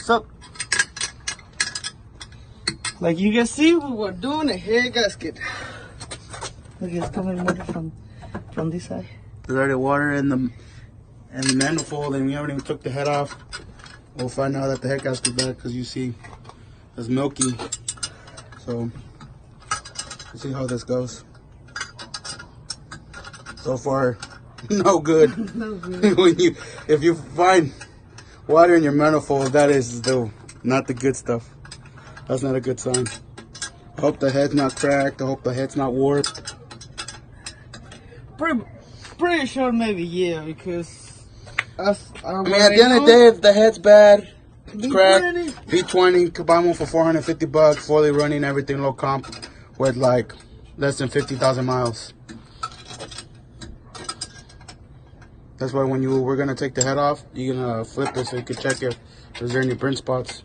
What's up? Like you can see, we were doing a head gasket. Look, it's coming water from this side. There's already water in the manifold, and we haven't even took the head off. We'll find out that the head gasket's bad because you see it's milky. So we'll see how this goes. So far, no good. No good. If you find water in your manifold, that is not the good stuff. That's not a good sign. I hope the head's not cracked. I hope the head's not warped. Pretty sure maybe, yeah, because I mean, at the end of the day, if the head's bad, it's cracked, V20, could buy one for $450, fully running, everything low comp, with like less than 50,000 miles. That's why when we're gonna take the head off, you're gonna flip it so you can check if there's any burn spots.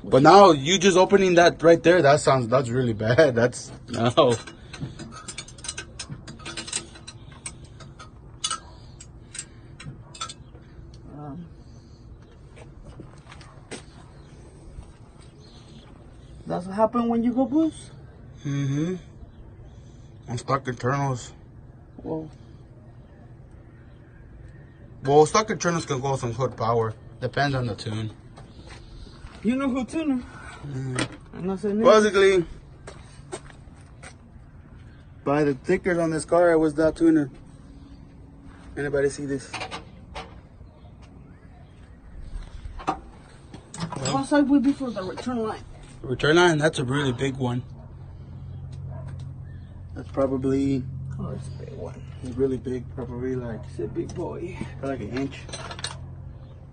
But now you just opening that right there, that's really bad. That's no. That's what happened when you go boost? Mm-hmm. And stock internals. Whoa. Well, stock internals can go some hood power. Depends on the tune. You know who tuner? I'm not saying basically, by the stickers on this car, it was that tuner. Anybody see this? How side would be for the return line? The return line, that's a really big one. That's probably... Oh, it's a big one. It's really big, probably like... It's a big boy. Probably like an inch.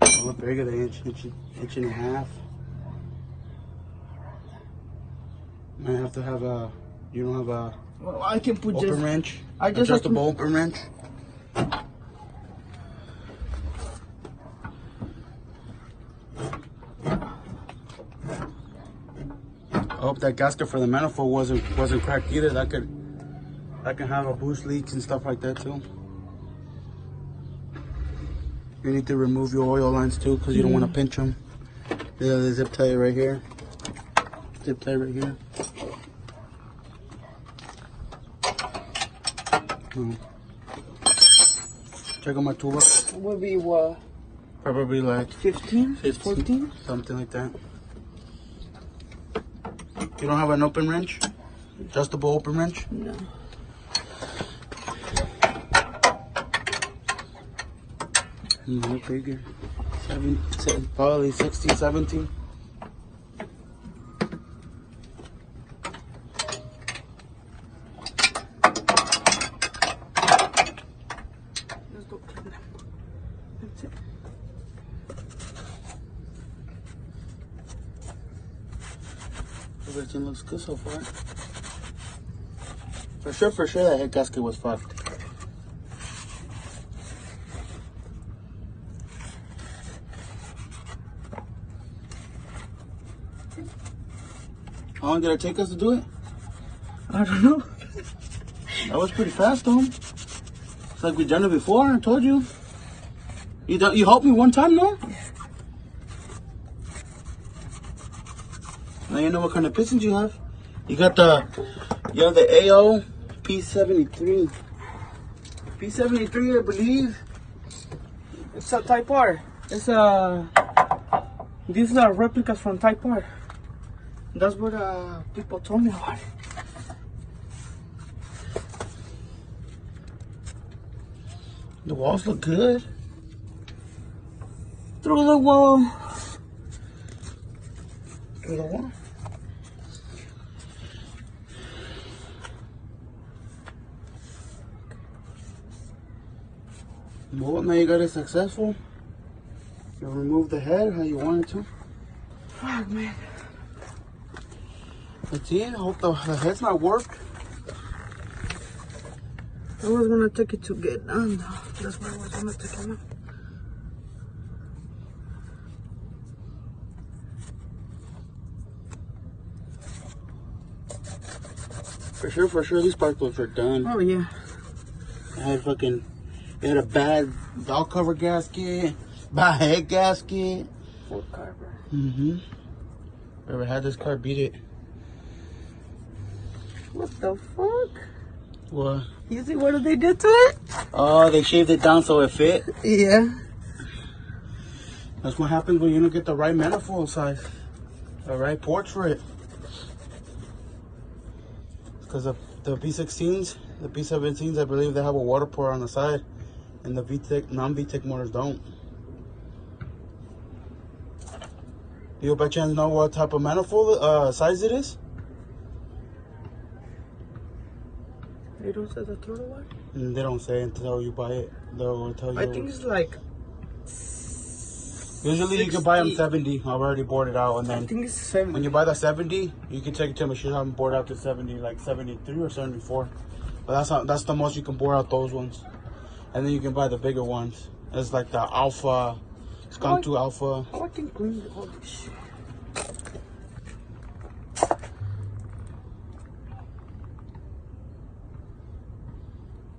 A little bigger than inch and a half. I have to have a... You don't have a... Well, I can put open wrench? Adjustable open wrench? I hope that gasket for the manifold wasn't cracked either. That can have a boost leaks and stuff like that too. You need to remove your oil lines too because you don't want to pinch them. There's a zip tie right here. Zip tie right here. Check on my toolbox. It would be what? Probably like 15, 14, something like that. You don't have an open wrench? Adjustable open wrench? No. No bigger. Probably 16, 17. Everything looks good so far. For sure that head gasket was fucked. How long did it take us to do it? I don't know. That was pretty fast though. It's like we've done it before, I told you. You helped me one time, no? Now you know what kind of pistons you have. You have the AO P73. P73, I believe. It's a Type R. These are replicas from Type R. That's what people told me about. The walls look good. Through the wall. Through the wall. Well, now you got it successful. You remove the head how you wanted to. Fuck, man. That's it. I hope the head's not warped. I was gonna take it to get done, though. That's why I was gonna take it out. For sure, these sparklers are done. Oh, yeah. It had a bad valve cover gasket, bad head gasket. Full carver. Mm-hmm. Whoever had this car beat it. What the fuck? What? You see what they did to it? Oh, they shaved it down so it fit? Yeah. That's what happens when you don't get the right manifold size. The right ports for it. Because the B16s, the B17s, I believe they have a water port on the side. And the VTEC, non-VTEC motors don't. Do you by chance know what type of manifold size it is? They don't say the total one? They don't say until you buy it. They'll tell you. I think it's like... Usually 60. You can buy them 70. I've already bored it out. And then I think it's 70. When you buy the 70, you can take it to a machine shop and board out to 70, like 73 or 74. But that's the most you can bore out those ones. And then you can buy the bigger ones. It's like the Alpha, Skunk 2 Alpha. How I can clean all this shit?